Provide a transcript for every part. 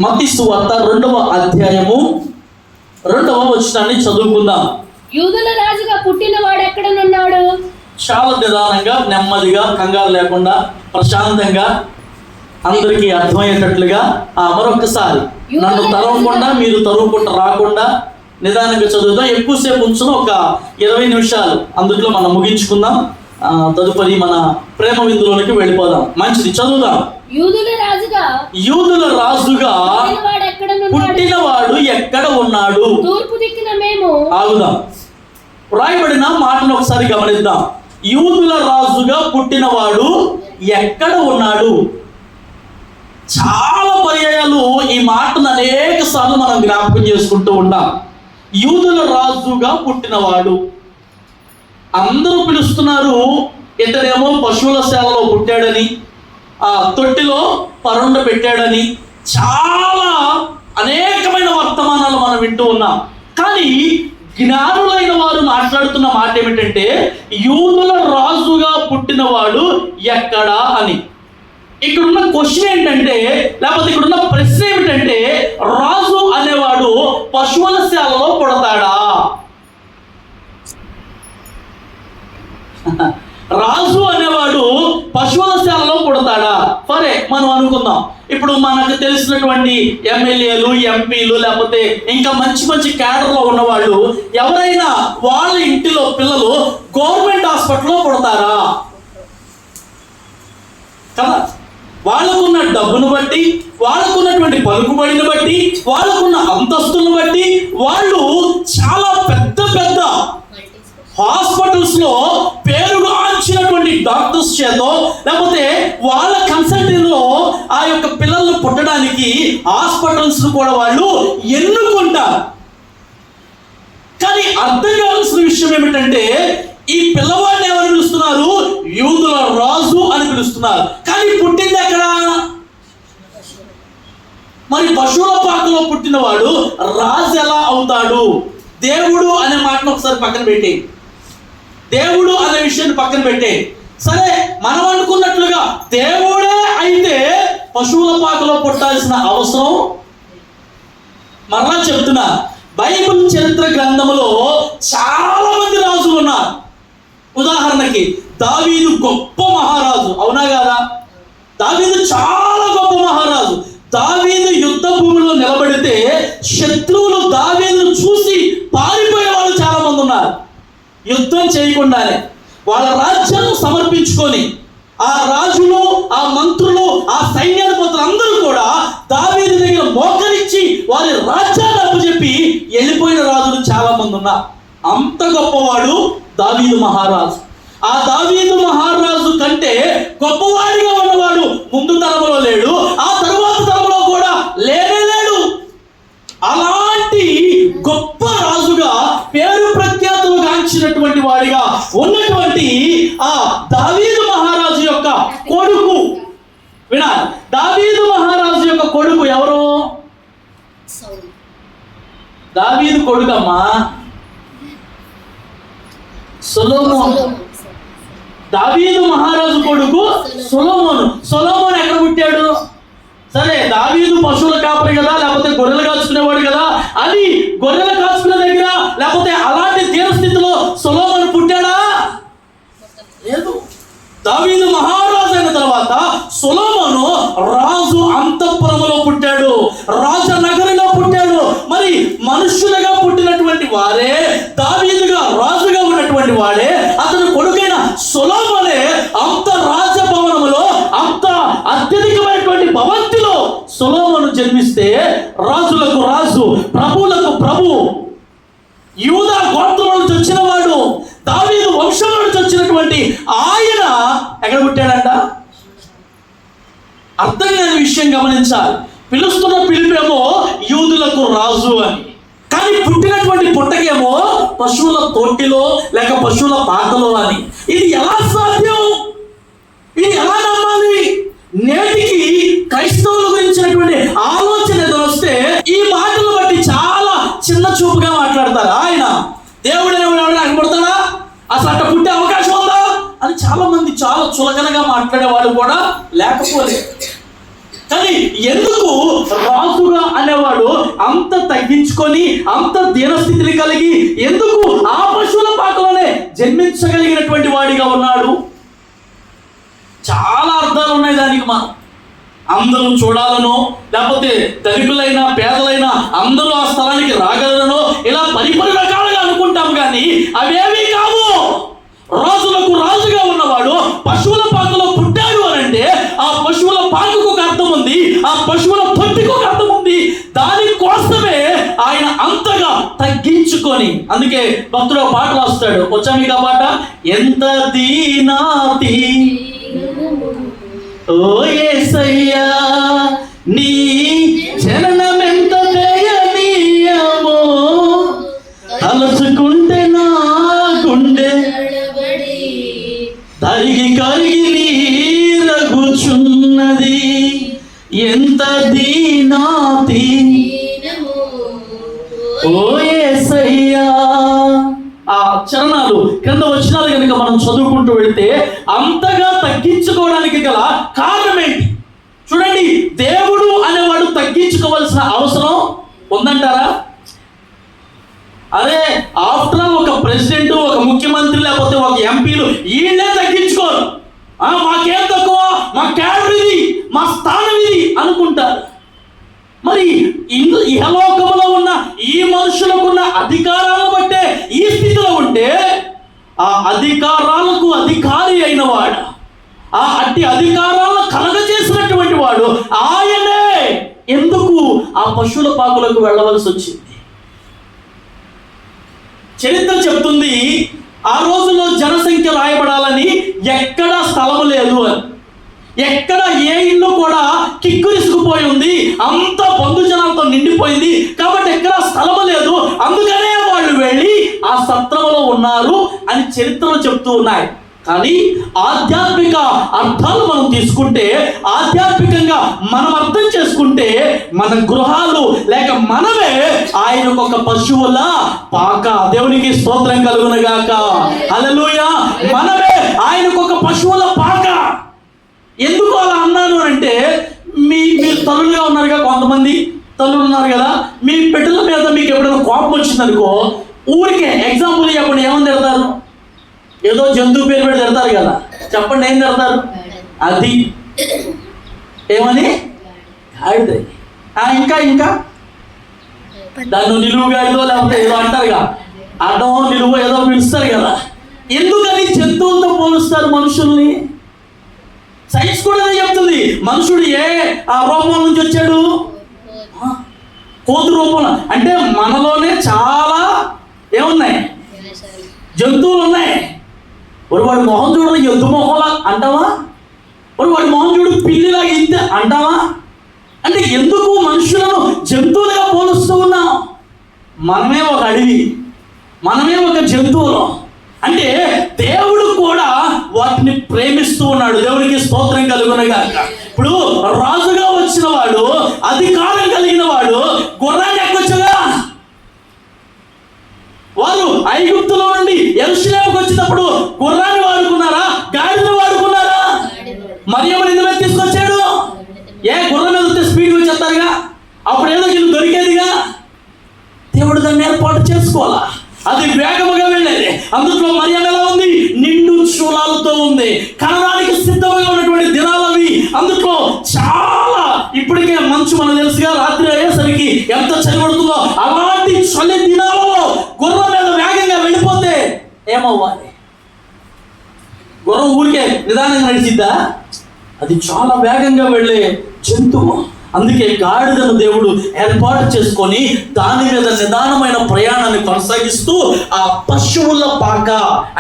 మత్తయి సువార్త 2వ అధ్యాయము 2వ వచనాన్ని చదువుకుందాం. యూదుల రాజుగా పుట్టిన వాడు ఎక్కడనున్నాడు? చాలా నిదానంగా, నెమ్మదిగా, కంగారు లేకుండా, ప్రశాంతంగా, అందరికీ అర్థమయ్యేటట్లుగా మరొకసారి నన్ను తరవకుండా మీరు తరువుకుంటూ రాకుండా నిదానంగా చదువుదాం. ఎక్కువసేపు ఉంచును, ఒక 20 నిమిషాలు అందులో మనం ముగించుకుందాం. తదుపరి మన ప్రేమ విందులోనికి వెళ్ళిపోదాం. మంచిది, చదువుదాం. యూదుల రాజుగా పుట్టినవాడు ఎక్కడ ఉన్నాడు? తూర్పు దిక్కున మేము. ఆగుదాం. రాయబడిన మాటను ఒకసారి గమనిద్దాం. యూదుల రాజుగా పుట్టినవాడు ఎక్కడ ఉన్నాడు? చాలా పర్యాయాలు ఈ మాటను అనేక సార్లు మనం జ్ఞాపకం చేసుకుంటూ ఉన్నాం. యూదుల రాజుగా పుట్టినవాడు. అందరూ పిలుస్తున్నారు, ఇతడేమో పశువుల శాలలో పుట్టాడని, తొట్టిలో పరుండ పెట్టాడని, చాలా అనేకమైన వర్తమానాలు మనం వింటూ ఉన్నాం. కానీ జ్ఞానులైన వారు మాట్లాడుతున్న మాట ఏమిటంటే, యూదుల రాజుగా పుట్టినవాడు ఎక్కడా అని. ఇక్కడున్న క్వశ్చన్ ఏంటంటే, లేకపోతే ఇక్కడున్న ప్రశ్న ఏమిటంటే, రాజు అనేవాడు పశువుల శాలలో పుడతాడా? రాజు అనేవాడు పశువుల శాలలో పుడతాడా? సరే, మనం అనుకుందాం. ఇప్పుడు మనకు తెలిసినటువంటి ఎమ్మెల్యేలు, ఎంపీలు, లేకపోతే ఇంకా మంచి మంచి క్యాడర్లో ఉన్నవాళ్ళు ఎవరైనా వాళ్ళ ఇంటిలో పిల్లలు గవర్నమెంట్ హాస్పిటల్లో పుడతారా? కదా, వాళ్ళకున్న డబ్బును బట్టి, వాళ్ళకున్నటువంటి పలుకుబడిని బట్టి, వాళ్ళకున్న అంతస్తులను బట్టి వాళ్ళు చాలా పెద్ద పెద్ద హాస్పిటల్స్ లో పేరుగాంచినటువంటి డాక్టర్స్ చేత, లేకపోతే వాళ్ళ కన్సల్టింగ్ లో ఆ యొక్క పిల్లలను పుట్టడానికి హాస్పిటల్స్ కూడా వాళ్ళు ఎన్నుకుంటారు. కానీ అర్థం కావాల్సిన విషయం ఏమిటంటే, ఈ పిల్లవాడిని ఎవరు పిలుస్తున్నారు? యూదుల రాజు అని పిలుస్తున్నారు. కానీ పుట్టింది ఎక్కడ? మరి పశువుల పాకలో పుట్టినవాడు రాజు ఎలా అవుతాడు? దేవుడు అనే మాటను ఒకసారి పక్కన పెట్టి, దేవుడు అనే విషయాన్ని పక్కన పెట్టే. సరే, మనం అనుకున్నట్లుగా దేవుడే అయితే పశువుల పాకలో పుట్టాల్సిన అవసరం. మరలా చెప్తున్నా, బైబిల్ చరిత్ర గ్రంథంలో చాలా మంది రాజులు ఉన్నారు. ఉదాహరణకి దావీదు గొప్ప మహారాజు, అవునా కదా? దావీదు చాలా గొప్ప మహారాజు. దావీదు యుద్ధ భూమిలో నిలబడితే శత్రువులు దావీదును చూసి పారిపోయే వాళ్ళు చాలా మంది ఉన్నారు. యుద్ధం చేయకుండానే వాళ్ళ రాజ్యాన్ని సమర్పించుకొని ఆ రాజులు, ఆ మంత్రులు, ఆ సైన్యాధిపతులు అందరూ కూడా దావీదు దగ్గర మోకరించి వారి రాజ్యాన్ని అప్పచెప్పి వెళ్ళిపోయిన రాజులు చాలా మంది ఉన్నారు. అంత గొప్పవాడు దావీదు మహారాజు. ఆ దావీదు మహారాజు కంటే గొప్పవాడిగా ఉన్నవాడు ముందు తరంలో లేడు, ఆ తరువాత తరంలో కూడా లేనే లేడు. అలాంటి గొప్ప రాజుగా, పేరు ప్రఖ్యాతులు గాంచినటువంటి వాడిగా ఉన్నటువంటి ఆ దావీదు మహారాజు యొక్క కొడుకు, వినాలి, దావీదు మహారాజు యొక్క కొడుకు ఎవరు? దావీదు కొడుకమ్మా సొలొమోను. దావీదు మహారాజు కొడుకు సొలొమోను. సొలొమోను ఎక్కడ పుట్టాడు? సరే, దావీదు పశువుల కాపరి కదా, లేకపోతే గొర్రెలు కాచుకునేవాడు కదా, అది గొర్రెలు కాచుకునే దగ్గర లేకపోతే అలాంటి దీనస్థితిలో సొలొమోను పుట్టాడా? లేదు. దావీదు మహారాజు అయిన తర్వాత సొలొమోను రాజు అంతఃపురములో పుట్టాడు, రాజనగరిలో పుట్టాడు. మరి మనుష్యులుగా పుట్టినటువంటి వారే, దావీదుగా రాజుగా ఉన్నటువంటి వాడే అతను కొడుకైన సొలొమోనే అంత రాజభవనములో, అంత అత్యధికమైనటువంటి భవంతిలో సొలొమోను జన్మిస్తే రాజులకు రాజు, ప్రభువులకు ప్రభు, యూదా గోత్రం నుంచి వచ్చిన వాడు, దావీదు వంశం నుంచి వచ్చినటువంటి ఆయన ఎక్కడ పుట్టాడంట? అర్థం కాని విషయం గమనించాలి. పిలుస్తున్న పిలుపేమో యూదులకు రాజు అని, కానీ పుట్టినటువంటి పుట్టకేమో పశువుల తొట్టిలో లేక పశువుల పాకలో అని. ఇది ఎలా సాధ్యం? ఇది ఎలా నమ్మాలి? నేటికి క్రైస్తవుల గురించినటువంటి ఆలోచన వస్తే ఈ మాటలు బట్టి చాలా చిన్న చూపుగా మాట్లాడతారు. ఆయన దేవుడు నాకు పుడతాడా, అసలు అట్ట పుట్టే అవకాశం ఉందా అని చాలా మంది చాలా చులకనగా మాట్లాడేవాడు కూడా లేకపోలేదు. కానీ ఎందుకు రాజుగా అనేవాడు అంత తగ్గించుకొని అంత దీనస్థితిని కలిగి ఎందుకు ఆ పశువుల పాకలోనే జన్మించగలిగినటువంటి వాడిగా ఉన్నాడు? చాలా అర్థాలు ఉన్నాయి దానికి. మనం అందరూ చూడాలనో, లేకపోతే ధనికులైనా పేదలైనా అందరూ ఆ స్థలానికి రాగలనో ఇలా పరిపరి రకాలుగా అనుకుంటాం, కానీ అవేమీ కావు. రాజులకు రాజుగా ఉన్నవాడు పశువుల పాకలో పుట్టాడు అని అంటే ఆ పశువుల పాకకు ఒక అర్థం ఉంది, ఆ పశువుల తొట్టికి ఒక అర్థం ఉంది. దానికోసమే ఆయన అంతగా తగ్గించుకొని, అందుకే భక్తుడు పాట రాస్తాడు. వచ్చా మీకు ఆ పాట? ఎంత దీనాతి ఓ యేసయ్యా నీ జననమెంత దయనీయమో, తలచుకుంటే నా గుండె తరిగి కరిగి నీరగుచున్నది. ఎంత దీనాతి ఓ యేసయ్యా. ఆ చరణాలు కింద వచనాలు కనుక మనం చదువుకుంటూ వెళితే అంతగా తగ్గించుకోవడానికి గల కారణం ఏంటి చూడండి. దేవుడు అనేవాడు తగ్గించుకోవాల్సిన అవసరం ఉందంటారా? అరే ఆఫ్టర్ ఆల్ ఒక ప్రెసిడెంట్, ఒక ముఖ్యమంత్రి, లేకపోతే ఒక ఎంపీలు వీళ్ళే తగ్గించుకోరు. మాకేం తక్కువ, మా క్యాడర్ ఇది, మా స్థానం ఇది అనుకుంటారు. మరి ఇహలోకంలో ఉన్న ఈ మనుషులకున్న అధికారాలను బట్టే ఈ స్థితిలో ఉంటే ఆ అధికారాలకు అధికారి అయిన వాడు, ఆ అట్టి అధికారాలను కలగజేసినటువంటి వాడు ఆయనే ఎందుకు ఆ పశువుల పాకులకు వెళ్ళవలసి వచ్చింది? చరిత్ర చెప్తుంది ఆ రోజుల్లో జనసంఖ్య రాయబడాలని ఎక్కడా స్థలము లేదు అని. ఎక్కడ ఏ ఇల్లు కూడా కిక్కురిసుకుపోయి ఉంది, అంత బంధుజనాలతో నిండిపోయింది. కాబట్టి ఎక్కడ స్థలము లేదు, అందుకనే వాళ్ళు వెళ్ళి ఆ సత్రంలో ఉన్నారు అని చరిత్రలో చెప్తూ ఉన్నాయి. కానీ ఆధ్యాత్మిక అర్థాలు మనం తీసుకుంటే, ఆధ్యాత్మికంగా మనం అర్థం చేసుకుంటే, మన గృహాలు లేక మనమే ఆయనకు ఒక పశువుల పాక. దేవునికి స్తోత్రం కలుగునుగాక. హల్లెలూయా. మనమే ఆయనకు ఒక పశువుల పాక. ఎందుకు అలా అన్నాను అంటే, మీరు తల్లులుగా ఉన్నారుగా, కొంతమంది తల్లులు ఉన్నారు కదా, మీ బిడ్డల మీద మీకు ఎప్పుడైనా కోపం వచ్చిందనుకో, ఊరికే ఎగ్జాంపుల్ చెప్పండి, ఏమని తిడతారు? ఏదో జంతువు పేరు పెట్టి తిడతారు కదా, చెప్పండి ఏం తిడతారు? అది ఏమని? గాడిద. ఇంకా ఇంకా దాన్ని నిలువు గాడిదో లేకపోతే ఏదో అంటారుగా, అడ్డం నిలువు ఏదో పిలుస్తారు కదా. ఎందుకని జంతువులతో పోలుస్తారు మనుషుల్ని? సైన్స్ కూడా చెప్తుంది, మనుషుడు ఏ ఆ రూపం నుంచి వచ్చాడు? కోతి రూపంలో. అంటే మనలోనే చాలా ఏమున్నాయి? జంతువులు ఉన్నాయి. వాడి మొహం చూడడం ఎద్దు మొహంలా అంటావా? వాడి మొహం చూడు పిల్లిలాగా ఇంతే అంటావా? అంటే ఎందుకు మనుషులను జంతువులుగా పోలుస్తూ ఉన్నాం? మనమే ఒక అడవి, మనమే ఒక జంతువులు. అంటే దేవుడు కూడా వాటిని ప్రేమిస్తూ ఉన్నాడు. దేవునికి స్తోత్రం కలుగునగాక. ఇప్పుడు రాజుగా వచ్చిన వాడు, అధికారం కలిగిన వాడు గుర్రాన్ని ఎక్కొచ్చుగా. వారు ఐగుప్తులో నుండి యెరూషలేముకు వచ్చినప్పుడు గుర్రాన్ని వాడుకున్నారా, గాడిదను వాడుకున్నారా? మరియమ్మని ఎందుకు తీసుకొచ్చాడు? ఏ గుర్రం మీద వస్తే స్పీడ్ వచ్చేస్తారుగా, అప్పుడు ఏదో వీళ్ళు దొరికేదిగా. దేవుడు దాన్ని ఏర్పాటు చేసుకోవాలా, అది వేగముగా వెళ్ళేది. అందులో మరియమ్మ ఎలా ఉంది? నిండు శూలాలతో ఉంది. కనడానికి సిద్ధంగా ఉన్నటువంటి దినాలు అవి. అందులో చాలా, ఇప్పటికే మంచు మనకు తెలుసుగా, రాత్రి అయ్యేసరికి ఎంత చలి పడుతుందో. అలాంటి చలి దినాలలో గుర్రం మీద వేగంగా వెళ్ళిపోతే ఏమవ్వాలి? గుర్రం ఊరికే నిదానంగా నడిచిద్దా? అది చాలా వేగంగా వెళ్ళే జంతువు. అందుకే గాడిదను దేవుడు ఏర్పాటు చేసుకొని దాని మీద నిదానమైన ప్రయాణాన్ని కొనసాగిస్తూ ఆ పశువుల పాక,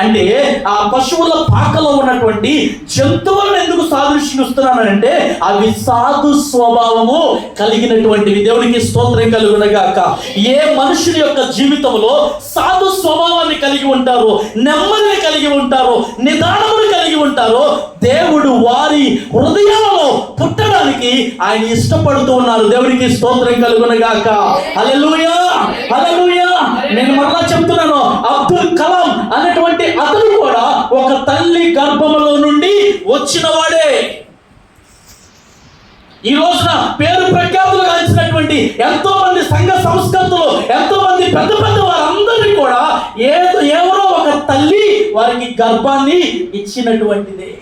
అంటే ఆ పశువుల పాకలో ఉన్నటువంటి జంతువులను ఎందుకు సాదృశ్యమిస్తున్నానంటే అవి సాధు స్వభావము కలిగినటువంటివి. దేవునికి స్తోత్రం కలుగునగాక. ఏ మనుషుని యొక్క జీవితంలో సాధు స్వభావాన్ని కలిగి ఉంటారో, నెమ్మదిని కలిగి ఉంటారో, నిదానమును కలిగి ఉంటారో, దేవుడు వారి హృదయాలలో పుట్టడానికి ఆయన ఇష్టపడుతూ ఉన్నారు. దేవునికి స్తోత్రం కలుగునగాక. హల్లెలూయా, హల్లెలూయా. నేను మరలా చెప్తున్నాను, అబ్దుల్ కలాం అనేటువంటి అతను కూడా ఒక తల్లి గర్భములో నుండి వచ్చిన వాడే. ఈ రోజున పేరు ప్రఖ్యాతులు గాంచినటువంటి ఎంతో మంది సంఘ సంస్కృతులు, ఎంతో మంది పెద్ద పెద్ద వారందరినీ కూడా ఎవరో ఒక తల్లి వారికి గర్భాన్ని ఇచ్చినటువంటిదే.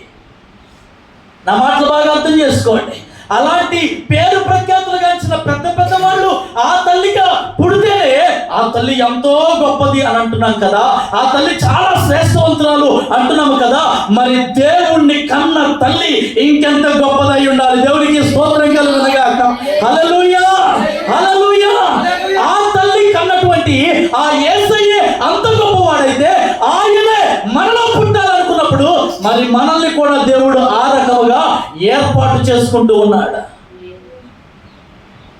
నా మాటలు బాగా అర్థం చేసుకోండి. అలాంటి పేరు ప్రఖ్యాతులు గాంచిన పెద్ద పెద్ద వాళ్ళు ఆ తల్లిగా పుడితేనే ఆ తల్లి ఎంతో గొప్పది అని అంటున్నాం కదా, ఆ తల్లి చాలా శ్రేష్టవంతురాలు అంటున్నాము కదా. మరి దేవుణ్ణి కన్న తల్లి ఇంకెంత గొప్పదై ఉండాలి. దేవునికి స్తోత్రం కలుగునుగాక. హల్లెలూయా, హల్లెలూయా. ఆ తల్లి కన్నటువంటి ఆ యేసయ్యే అంత గొప్పవాడైతే ఆయనే మనలో పుట్టాలనుకున్నప్పుడు మరి మనల్ని కూడా దేవుడు ఆ రకముగా ఏర్పాటు చేసుకుంటూ ఉన్నాడు.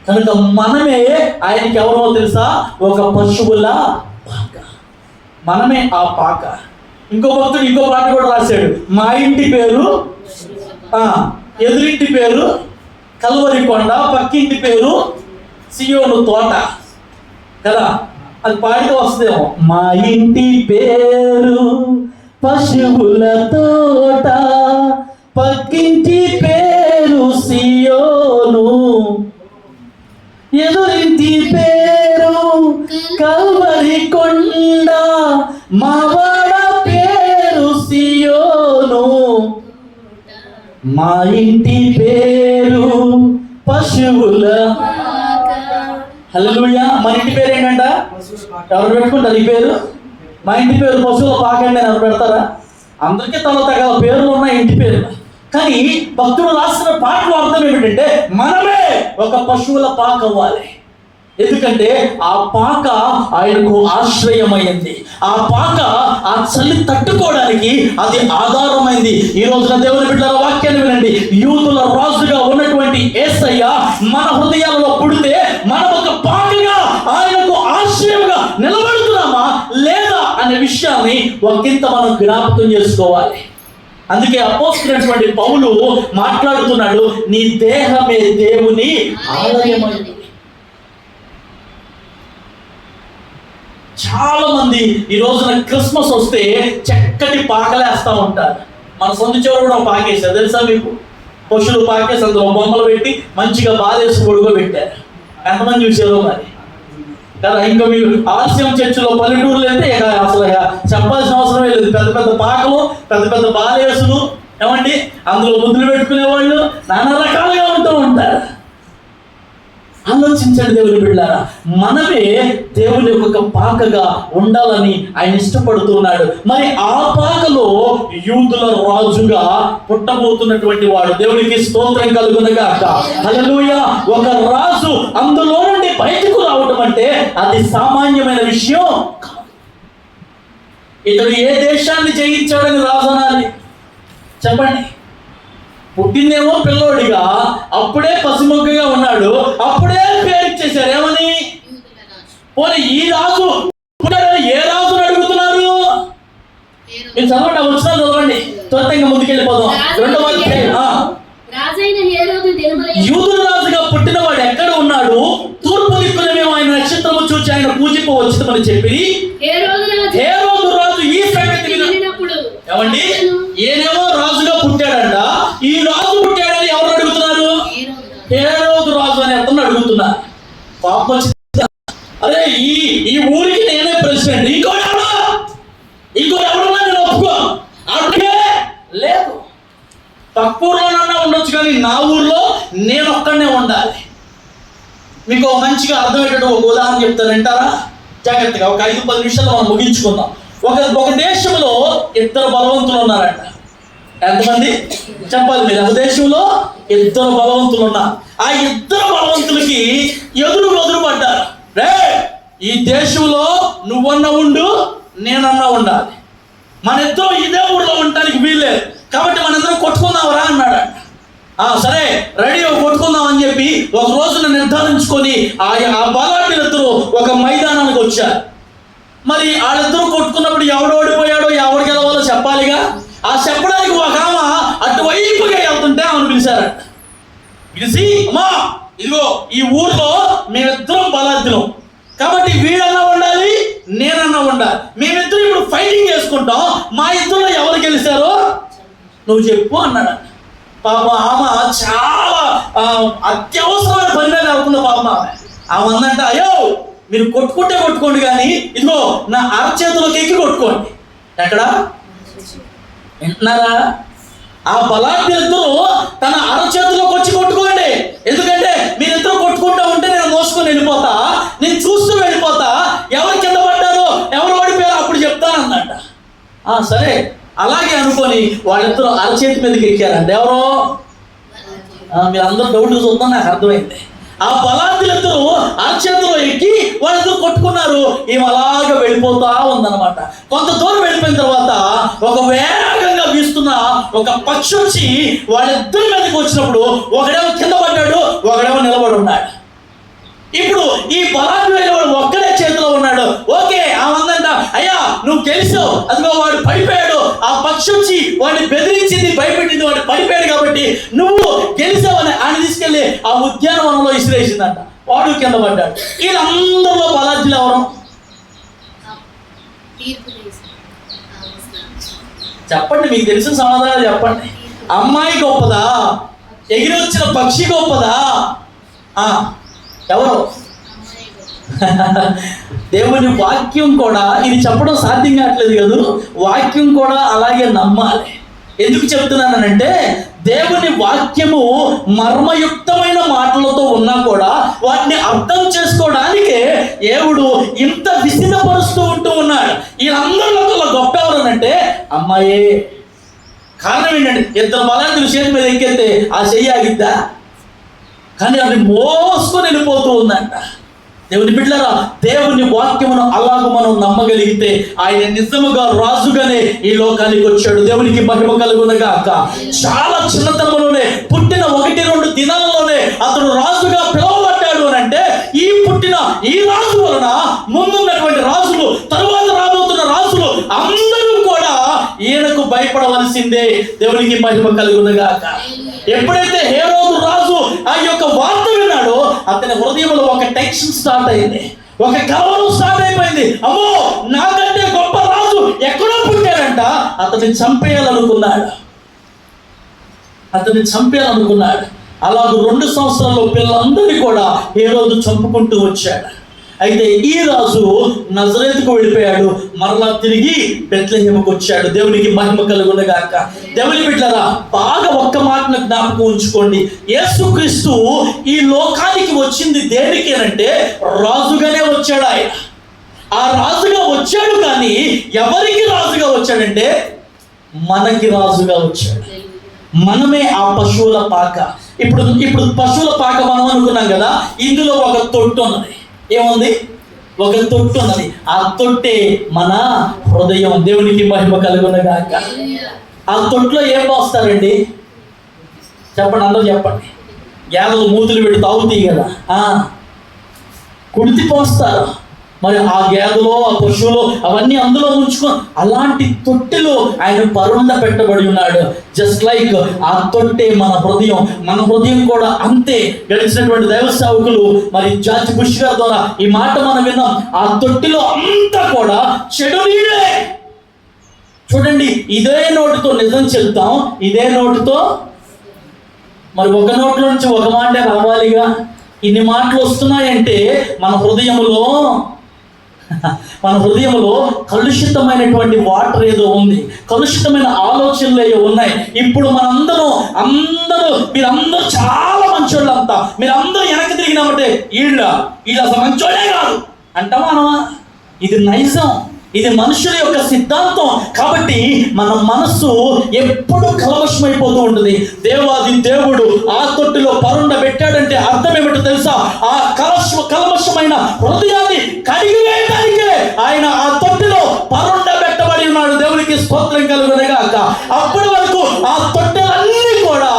కనుక మనమే ఆయనకి ఎవరో తెలుసా? ఒక పశువుల పాక. మనమే ఆ పాక. ఇంకో భక్తుడు ఇంకో పాట కూడా రాశాడు. మా ఇంటి పేరు, ఎదురింటి పేరు కల్వరి కొండ, పక్కింటి పేరు సియోను తోట కదా. అది పాడితే వస్తుందేమో. మా ఇంటి పేరు పశువుల తోట, పక్కింటి పేరు సియోను, ఎదురింటి పేరు కల్వరి కొండ, మావాడ పేరు సియోను, మా ఇంటి పేరు పశువుల. హల్లెలూయా. మన ఇంటి పేరు ఏంటంట? ఎవరు పెట్టుకుంటారు ఈ పేరు? మా ఇంటి పేరు పశువుల పాక అండి అని ఎవరు పెడతారా? అందరికీ తల తగల పేర్లు ఉన్నాయి ఇంటి పేరు. కానీ భక్తుడు రాసిన పాటలు అర్థం ఏమిటంటే మనమే ఒక పశువుల పాక అవ్వాలి. ఎందుకంటే ఆ పాక ఆయనకు ఆశ్రయమైంది. ఆ పాక ఆ చలి తట్టుకోవడానికి అది ఆధారమైంది. ఈ రోజున దేవుని బిడ్డల వాక్యాన్ని వినండి. యూదుల రాజుగా ఉన్నటువంటి యేసయ్య మన హృదయాలలో పుడితే మనం ఒక పాకగా ఆయనకు ఆశ్రయంగా నిలబడుతున్నామా లేదా అనే విషయాన్ని ఒకంత మనం జ్ఞాపకం చేసుకోవాలి. అందుకే అపోస్తలుడైనటువంటి పౌలు మాట్లాడుతున్నాడు, నీ దేహమే దేవుని ఆలయమైంది. చాలా మంది ఈ రోజున క్రిస్మస్ వస్తే చక్కటి పాకలేస్తూ ఉంటారు. మన సొంత చివరి కూడా పాకేసారు తెలుసా మీకు? పశువులు పాకేసి అందులో బొమ్మలు పెట్టి మంచిగా బాధేసి పొడుగు పెట్టారు. ఎంతమంది చూసారో మరి కదా. ఇంకా మీరు ఆలస్యం చర్చిలో పల్లెటూరులో అయితే ఇక అసలు చెప్పాల్సిన అవసరమే లేదు. పెద్ద పెద్ద పాకలు, పెద్ద పెద్ద బాలేసులు, ఏమండి అందులో ముద్దులు పెట్టుకునే వాళ్ళు నానా రకాలుగా ఉంటూ ఉంటారు. ఆలోచించండి దేవుని బిడ్డలారా, మనమే దేవుని ఒక పాకగా ఉండాలని ఆయన ఇష్టపడుతున్నాడు. మరి ఆ పాకలో యూదుల రాజుగా పుట్టబోతున్నటువంటి వాడు. దేవునికి స్తోత్రం కలుగునుగాక. హల్లెలూయా. ఒక రాజు అందులో నుండి బయటకు రావడం అంటే అది సామాన్యమైన విషయం కాదు. ఇతడు ఏ దేశాన్ని జయించాడని రాజు అనాలి చెప్పండి? పుట్టిందేమో పిల్లోడిగా, అప్పుడే పసిమొగ్గగా ఉన్నాడు, అప్పుడే పేరు ఇచ్చేశారు ఏమని? పోనీ ఈ రాజు ఏ రాజుని అడుగుతున్నారు? మీరు చదవండి, వచ్చినా చదవండి, త్వరగా ముందుకెళ్ళిపోదాం. రెండవ యూదుల రాజుగా పుట్టినవాడు ఎక్కడ ఉన్నాడు? తూర్పు దిక్కున మేము ఆయన నక్షత్రము చూచి ఆయన పూజింపవచ్చుమని చెప్పి హేరోదు రాజు ఈ సంగతి ఏమండి ఏనేమో రాజుగా పుట్టాడంట. ఈ రాజు పుట్టాడని ఎవరు అడుగుతున్నారు? హేరోదు రాజు అని అతను అడుగుతున్నారు. పాపం వచ్చింది. అరే ఈ ఊరికి నేనే ప్రెసిడెంట్, ఇంకో ఎవడన్నా నేను ఒప్పుకో అడిగే లేదు. తక్కువ ఊర్లోనన్నా ఉండొచ్చు కానీ నా ఊర్లో నేను ఒక్కడనే ఉండాలి. మీకు మంచిగా అర్థమయ్యేటట్టు ఒక ఉదాహరణ చెప్తారు, వింటారా జాగ్రత్తగా? ఒక 5-10 నిమిషాలు మనం ముగించుకుందాం. ఒక దేశంలో ఇద్దరు బలవంతులు ఉన్నారంట. ఎంతమంది చెప్పాలి మీరు? ఒక దేశంలో ఇద్దరు బలవంతులు ఉన్నారు. ఆ ఇద్దరు బలవంతులకి ఎదురు పడ్డారు. రే ఈ దేశంలో నువ్వన్నా ఉండు, నేనన్నా ఉండాలి. మన ఇద్దరం ఇదే ఊళ్ళో ఉండడానికి వీల్లేదు, కాబట్టి మన ఇద్దరం కొట్టుకుందాంరా అన్నాడు. సరే రెడీ కొట్టుకుందాం అని చెప్పి ఒక రోజున నిర్ధారించుకొని ఆ బలాఢ్యులిద్దరూ ఒక మైదానానికి వచ్చారు. మరి వాళ్ళిద్దరూ కొట్టుకున్నప్పుడు ఎవడు ఓడిపోయాడో ఎవడు గెలవాలో చెప్పాలిగా. ఆ చెప్పడానికి ఒక ఆమె అటువైపుగా వెళ్తుంటే ఆమెను పిలిచారట. పిలిచి, అమ్మా ఇదిగో ఈ ఊర్లో మేమిద్దరం బలాఢ్యులం, కాబట్టి వీడన్నా ఉండాలి, నేనన్నా ఉండాలి. మేమిద్దరం ఇప్పుడు ఫైటింగ్ చేసుకుంటాం, మా ఇద్దరులో ఎవరు గెలిచారో నువ్వు చెప్పు అన్నాడు. పాపం ఆమె చాలా అత్యవసరమైన పని మీద వెళ్తుంది. పాపం ఆమె అందంట, అయ్యో మీరు కొట్టుకోండి కానీ ఇదిగో నా అరచేతులోకి ఎక్కి కొట్టుకోండి. ఎక్కడ వింటున్నారా? ఆ బలాఢ్యులిద్దరూ తన అరచేతులోకి వచ్చి కొట్టుకోండి, ఎందుకంటే మీరిద్దరూ కొట్టుకుంటూ ఉంటే నేను మోసుకొని వెళ్ళిపోతా, నేను చూస్తూ వెళ్ళిపోతా, ఎవరు కింద పడ్డారో ఎవరు ఓడిపోయారో అప్పుడు చెప్తానన్నట. సరే అలాగే అనుకొని వాళ్ళిద్దరూ అరచేతి మీదకి ఎక్కారండి. ఎవరో మీరు అందరూ డౌట్ చూద్దాం, నాకు అర్థమైంది. ఆ బలాఢ్యులిద్దరూ అరచేతిలో ఎక్కి వాళ్ళిద్దరూ కొట్టుకున్నారు. ఈమె అలాగా వెళ్ళిపోతా ఉందన్నమాట. కొంత దూరం వెళ్ళిపోయిన తర్వాత ఒక వేగంగా వీస్తున్న ఒక పక్షి వచ్చి వాళ్ళిద్దరి మీదకి వచ్చినప్పుడు ఒకడేమో కింద పడ్డాడు, ఒకడేమో నిలబడి ఉన్నాడు. ఇప్పుడు ఈ బలాఢ్యుడైన వాడు ఒక్కడే చేతిలో ఉన్నాడు. ఓకే, ఆమందంట, అయ్యా నువ్వు గెలిచావు, అదిగో వాడు పడిపోయాడు, ఆ పక్షి వచ్చి వాడిని బెదిరించింది, భయపెట్టింది, వాడు పడిపోయాడు కాబట్టి నువ్వు గెలిచావని ఆయన తీసుకెళ్ళి ఆ ఉద్యానవనంలో ఇసిరేసిందంట. వాడు కింద పడ్డాడు. వీళ్ళందరిలో బలాఢ్యులు ఎవరు చెప్పండి? మీకు తెలిసిన సమాధానాలు చెప్పండి. అమ్మాయి గొప్పదా, ఎగిరి వచ్చిన పక్షి గొప్పదా? ఎవరు? దేవుని వాక్యం కూడా ఇది చెప్పడం సాధ్యం కావట్లేదు కదా, వాక్యం కూడా అలాగే నమ్మాలి. ఎందుకు చెప్తున్నానంటే దేవుని వాక్యము మర్మయుక్తమైన మాటలతో ఉన్నా కూడా వాటిని అర్థం చేసుకోవడానికే దేవుడు ఇంత విసిదపరుస్తూ ఉంటూ ఉన్నాడు. వీళ్ళందరిలో గొప్ప ఎవరనంటే అమ్మాయే. కారణం ఏంటంటే ఇద్దరు బలాఢ్యులు చేతి మీద ఎక్కితే ఆ చెయ్యి ఆగిద్దా? కానీ అది మోసుకొని వెళ్ళిపోతూ ఉందంట. దేవుని బిడ్డలారా, దేవుని వాక్యమును అలాగూ మనం నమ్మగలిగితే ఆయన నిజముగా రాజుగానే ఈ లోకానికి వచ్చాడు. దేవునికి మహిమ కలుగునగాక. చాలా చిన్నతనంలోనే పుట్టిన 1-2 దినాలలోనే అతడు రాజుగా పిలువబడ్డాడు అని అంటే పుట్టిన ఈ రాజు వలన ముందున్నటువంటి రాజులు, తరువాత రాబోతున్న రాజులు అందరూ కూడా ఈయనకు భయపడవలసిందే. దేవునికి మహిమ కలుగునగాక. ఎప్పుడైతే హేరోదు రాజు ఆ యొక్క వార్త విన్నాడో అతని హృదయంలో ఒక టెన్షన్ స్టార్ట్ అయింది, ఒక కలవరం స్టార్ట్ అయిపోయింది. అమ్మో, నాకంటే గొప్ప రాజు ఎక్కడో పుట్టాడంట. అతన్ని చంపేయాలనుకున్నాడు. అలాగ 2 సంవత్సరాల్లో పిల్లలందరినీ కూడా హేరోదు చంపుకుంటూ వచ్చాడు. అయితే ఈ రాజు నజరేతుకు వెళ్ళిపోయాడు, మరలా తిరిగి బెత్లెహేముకు వచ్చాడు. దేవునికి మహిమ కలుగునగాక. దేవుని బిడ్డలారా, బాగా ఒక్క మాటను జ్ఞాపకం ఉంచుకోండి. యేసుక్రీస్తు ఈ లోకానికి వచ్చింది దేనికి అంటే రాజుగానే వచ్చాడు. ఆయన ఆ రాజుగా వచ్చాడు, కానీ ఎవరికి రాజుగా వచ్చాడంటే మనకి రాజుగా వచ్చాడు. మనమే ఆ పశువుల పాక. ఇప్పుడు పశువుల పాక మనం అనుకున్నాం కదా, ఇందులో ఒక తొట్టు ఉన్నది. ఏముంది? ఒక తొట్టు ఉన్నది. ఆ తొట్టే మన హృదయం. దేవునికి మహిమ కలుగునగాక. ఆ తొట్టులో ఏం పోస్తారండి? చెప్పండి, అందరూ చెప్పండి. గేదలు మూతులు పెట్టి తాగుతాయి కదా, కుడితి పోస్తారు. మరి ఆ గేదెలో, ఆ పశువులు అవన్నీ అందులో ఉంచుకొని అలాంటి తొట్టెలో ఆయన పరుండ పెట్టబడి ఉన్నాడు. జస్ట్ లైక్ ఆ తొట్టె మన హృదయం. మన హృదయం కూడా అంతే. గడిచినటువంటి దైవ సేవకులు మరి జార్జ్ బుష్ గారి ద్వారా ఈ మాట మనం విన్నాం. ఆ తొట్టిలో అంతా కూడా చెడు నీడే. చూడండి, ఇదే నోటితో నిజం చెప్తాం, ఇదే నోటితో మరి ఒక నోట్లో నుంచి ఒక మాటే రావాలిగా. ఇన్ని మాటలు వస్తున్నాయంటే మన హృదయంలో కలుషితమైనటువంటి వాటర్ ఏదో ఉంది, కలుషితమైన ఆలోచనలు ఏవో ఉన్నాయి. ఇప్పుడు మీరందరూ చాలా మంచోళ్ళు. అంతా మీరందరూ వెనక్కి తిరిగినామంటే వీళ్ళు అసలు మంచోళ్ళే కాదు అంటామా అనమా? ఇది నైజం, ఇది మనుషుల యొక్క సిద్ధాంతం. కాబట్టి మన మనస్సు ఎప్పుడు కలవశమైపోతూ ఉంటుంది. దేవాది దేవుడు ఆ తొట్టిలో పరుండ పెట్టాడంటే అర్థం ఏమిటో తెలుసా? ఆ కలవశమైన హృదయాన్ని కడిగివేయడానికే ఆయన ఆ తొట్టిలో పరుండ పెట్టబడి ఉన్నాడు. దేవునికి స్తోత్రం కలుగునగాక. అప్పటి వరకు ఆ తొట్టెలన్నీ కూడా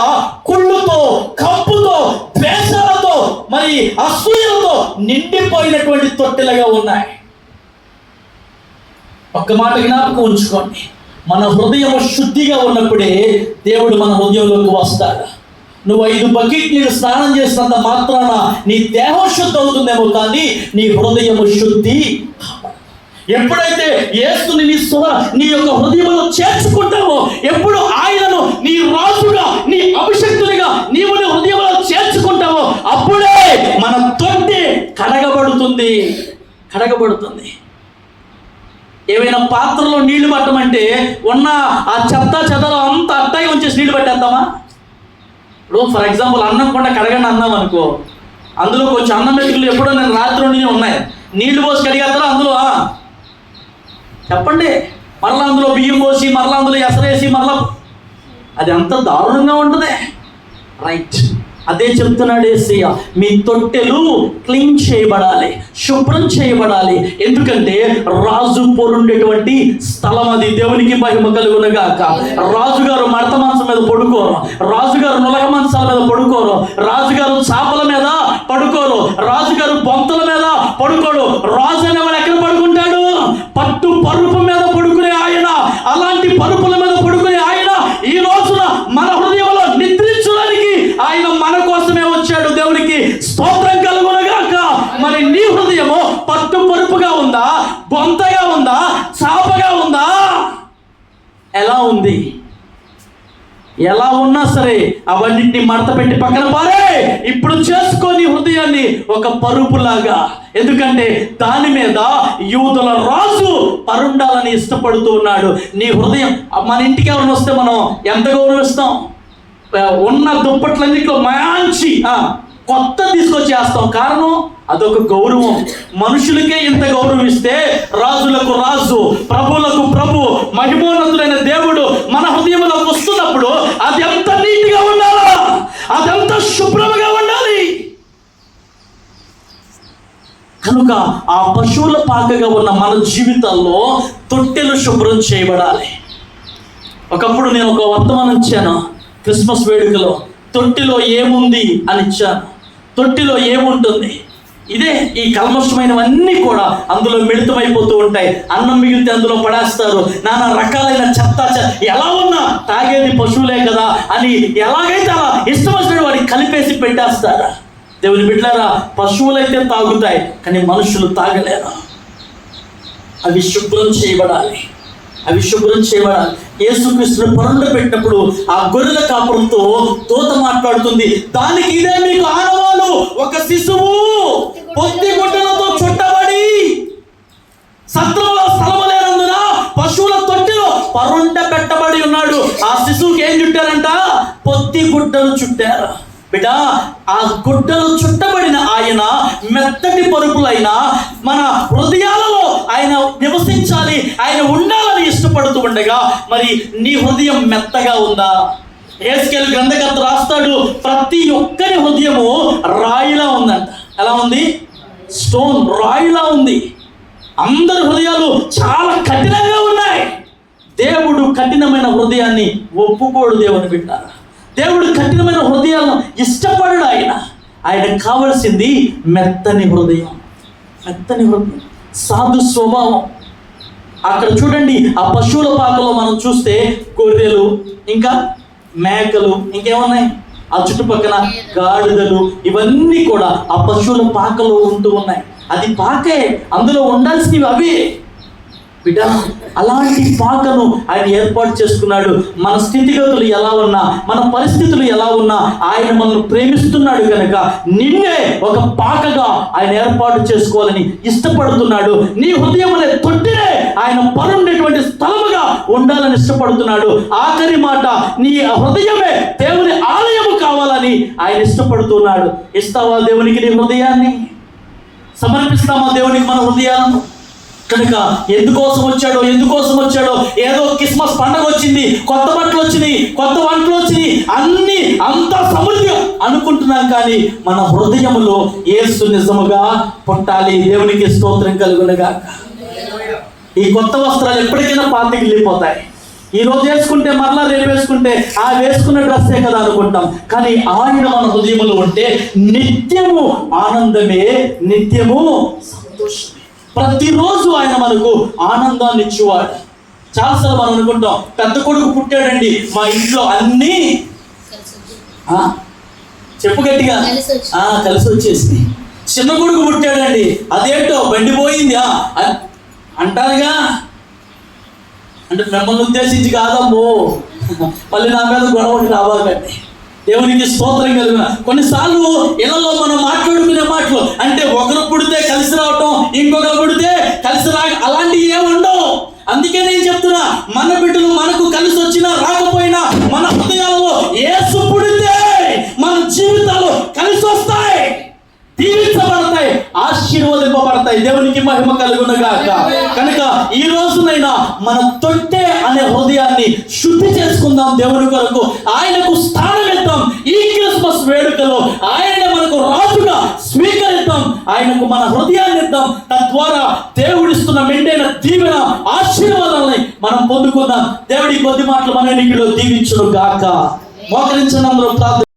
కుళ్ళుతో, కంపుతో, ద్వేషాలతో, మరి అసూయలతో నిండిపోయినటువంటి తొట్టెలుగా ఉన్నాయి. ఒక్క మాట జ్ఞాపకం ఉంచుకోండి, మన హృదయం శుద్ధిగా ఉన్నప్పుడే దేవుడు మన హృదయంలోకి వస్తాడు. నువ్వు 5 బకెట్ నీరు స్నానం చేసినంత మాత్రాన నీ దేహం శుద్ధి అవుతుందేమో, కానీ నీ హృదయం శుద్ధి. ఎప్పుడైతే యేసుని నీ యొక్క హృదయంలో చేర్చుకుంటావో, ఎప్పుడు ఆయనను నీ రాజుగా, నీ అభిషక్తునిగా నీవు నీ హృదయంలో చేర్చుకుంటావో, అప్పుడే మన తొట్టి కడగబడుతుంది. ఏమైనా పాత్రలో నీళ్లు పట్టమంటే ఉన్న ఆ చెత్త చెదలో అంతా అట్టాయి ఉంచేసి నీళ్లు పట్టేద్దామా? ఇప్పుడు ఫర్ ఎగ్జాంపుల్ అన్నం కూడా కడగండి అన్నాం అనుకో, అందులో కొంచెం అన్నం మెతుకులు ఎప్పుడో నేను రాత్రి ఉన్నాయి, నీళ్లు పోసి కడిగేస్తారా అందులో? చెప్పండి. మరలా అందులో బియ్యం పోసి, మరలా అందులో ఎసరేసి, మరలా అది అంత దారుణంగా ఉంటుంది. రైట్, అదే చెప్తున్నాడు యేసయ్య. మీ తొట్టెలు క్లీన్ చేయబడాలి, శుభ్రం చేయబడాలి. ఎందుకంటే రాజు పోరుండేటువంటి స్థలం అది. దేవునికి మహిమ కలుగునుగాక. రాజుగారు మడత మంచం మీద పడుకోరు, రాజుగారు నులక మంచాల మీద పడుకోరు, రాజుగారు చాపల మీద పడుకోరు, రాజుగారు బొంతల మీద పడుకోడు. రాజు అనేవాడు ఎక్కడ పడుకుంటాడు? పట్టు పరుపు మీద పడుకునే ఆయన. అలాంటి పరుపుల మీద పడుకునే ఆయన ఈ రోజున మన హృదయంలో నిద్రించడానికి ఆయన మన కోసమే వచ్చాడు. దేవునికి స్తోత్రం కలుగునుగాక. మరి నీ హృదయము పట్టు పరుపుగా ఉందా, బొంతగా ఉందా, చాపగా ఉందా? ఎలా ఉంది? ఎలా ఉన్నా సరే అవన్నింటినీ మడత పెట్టి పక్కన పారే. ఇప్పుడు చేసుకొని హృదయాన్ని ఒక పరుపులాగా. ఎందుకంటే దాని మీద యూదుల రాజు పరుండాలని ఇష్టపడుతూ ఉన్నాడు. నీ హృదయం, మన ఇంటికి ఎవరిని వస్తే మనం ఎంత గౌరవిస్తాం? ఉన్న దుప్పట్లన్నింటిలో మంచి కొత్త తీసుకొచ్చేస్తాం. కారణం అదొక గౌరవం. మనుషులకే ఇంత గౌరవం ఇస్తే రాజులకు రాజు, ప్రభువులకు ప్రభు, మహిమోన్నతులైన దేవుడు మన హృదయంలో వస్తున్నప్పుడు అది ఎంత నీట్గా ఉండాలా, అదంతా శుభ్రంగా ఉండాలి. కనుక ఆ పశువుల పాకగా ఉన్న మన జీవితాల్లో తొట్టెలు శుభ్రం చేయబడాలి. ఒకప్పుడు నేను ఒక వర్తమానం ఇచ్చాను క్రిస్మస్ వేడుకలో. తొట్టిలో ఏముంది అని ఇచ్చాను. తొట్టిలో ఏముంటుంది? ఇదే ఈ కల్మషమైనవన్నీ కూడా అందులో మిళితమైపోతూ ఉంటాయి. అన్నం మిగిలితే అందులో పడేస్తారు. నానా రకాలైన చెత్త ఎలా ఉన్నా తాగేది పశువులే కదా అని ఎలాగైతే అలా ఇష్టం వచ్చినట్టు వాడికి కలిపేసి పెట్టేస్తారు. దేవుని బిడ్డలారా, పశువులైతే తాగుతాయి కానీ మనుషులు తాగలేరు. అవి శుభ్రం చేయబడాలి. యేసుక్రీస్తును పరుండ పెట్టినప్పుడు ఆ గొర్రెల కాపురంతో దూత మాట్లాడుతుంది. దానికి ఇదే మీకు ఆనవాలు, ఒక శిశువు పొత్తి గుడ్డలతో చుట్టబడి సత్రంలో స్థలము లేనందున పశువుల తొట్టిలో పరుండ పెట్టబడి ఉన్నాడు. ఆ శిశువుకి ఏం చుట్టారంట? పొత్తి గుడ్డలు చుట్టారు. బిడ్డ, ఆ గుడ్డలు చుట్టబడిన ఆయన మెత్తటి పరుపులైన మన హృదయాలలో ఆయన నివసించాలి, ఆయన ఉండాలని ఇష్టపడుతూ ఉండగా మరి నీ హృదయం మెత్తగా ఉందా? హెస్కేలు గ్రంథకర్త రాస్తాడు, ప్రతి ఒక్కరి హృదయము రాయిలా ఉందంట. ఎలా ఉంది? స్టోన్, రాయిలా ఉంది. అందరి హృదయాలు చాలా కఠినంగా ఉన్నాయి. దేవుడు కఠినమైన హృదయాన్ని ఒప్పుకోడు. దేవుని బిడ్డ, దేవుడు కఠినమైన హృదయాలను ఇష్టపడడు. ఆయనకు కావలసింది మెత్తని హృదయం, సాధు స్వభావం. అక్కడ చూడండి, ఆ పశువుల పాకలో మనం చూస్తే గొర్రెలు, ఇంకా మేకలు, ఇంకేమున్నాయి ఆ చుట్టుపక్కల గాడిదలు, ఇవన్నీ కూడా ఆ పశువుల పాకలో ఉంటూ ఉన్నాయి. అది పాకే, అందులో ఉండాల్సినవి అవే. బిడ్డ, అలాంటి పాకను ఆయన ఏర్పాటు చేసుకున్నాడు. మన స్థితిగతులు ఎలా ఉన్నా, మన పరిస్థితులు ఎలా ఉన్నా ఆయన మనల్ని ప్రేమిస్తున్నాడు కనుక నిన్నే ఒక పాకగా ఆయన ఏర్పాటు చేసుకోవాలని ఇష్టపడుతున్నాడు. నీ హృదయం అనే తొట్టినే ఆయన పరుండేటువంటి స్థలముగా ఉండాలని ఇష్టపడుతున్నాడు. ఆఖరి మాట, నీ హృదయమే దేవుని ఆలయము కావాలని ఆయన ఇష్టపడుతున్నాడు. ఇస్తావా దేవునికి నీ హృదయాన్ని? సమర్పిస్తామా దేవునికి మన హృదయాలను? కనుక ఎందుకోసం వచ్చాడో, ఏదో క్రిస్మస్ పండుగ వచ్చింది, కొత్త బట్టలు వచ్చినాయి, కొత్త వంటలు వచ్చినాయి, అన్ని అంతా సమృద్ధి అనుకుంటున్నాం. కానీ మన హృదయములో యేసు నిజముగా పుట్టాలి. దేవునికి స్తోత్రం కలుగునుగాక. ఈ కొత్త వస్త్రాలు ఎప్పటికైనా పాతకి వెళ్ళిపోతాయి. ఈ రోజు వేసుకుంటే మరలా రేపు వేసుకుంటే ఆ వేసుకున్న డ్రెస్సే కదా అనుకుంటాం. కానీ ఆయన మన హృదయములో ఉంటే నిత్యము ఆనందమే, నిత్యము సంతోషమే. ప్రతిరోజు ఆయన మనకు ఆనందాన్ని ఇచ్చేవాడు. చాలాసార్లు మనం అనుకుంటాం, పెద్ద కొడుకు పుట్టాడండి, మా ఇంట్లో అన్నీ చెప్పు గట్టిగా కలిసి వచ్చేసింది. చిన్న కొడుకు పుట్టాడండి, అదేంటో బండి పోయింది. అంటారుగా. అంటే మిమ్మల్ని ఉద్దేశించి కాదమ్మో, మళ్ళీ నా మీద గొడవకి రావాలండి. దేవునికి స్తోత్రం కలిగిన. కొన్నిసార్లు ఇళ్లలో మనం మాట్లాడుకునే మాటలు అంటే ఒకరు పుడితే కలిసి రావటం, ఇంకొకరు పుడితే కలిసి అలాంటివి ఏముండవు. అందుకే నేను చెప్తున్నా, మన బిడ్డలు మనకు కలిసి వచ్చినా రాకపోయినా మన హృదయాల్లో యేసు పుడితే మన జీవితాలు కలిసి వస్తాయి, దీవించబడతాయి, ఆశీర్వదింపబడతాయి. దేవునికి మహిమ కలుగునగాక. కనుక ఈ రోజునైనా మన తొట్టె అనే హృదయాన్ని శుద్ధి చేసుకుందాం. దేవుని కొరకు ఆయనకు స్థానం ఇద్దాం. ఈ క్రిస్మస్ వేడుకలో ఆయన మనకు రాజుగా స్వీకరిద్దాం. ఆయనకు మన హృదయాన్ని ఇద్దాం. తద్వారా దేవుడిస్తున్న మెండైన దీవెన ఆశీర్వాదాలని మనం పొందుకుందాం. దేవుడి కొద్ది మాటలు మన ఎన్నికలో దీవించును గాక. మోకరించడంలో ప్రార్థన.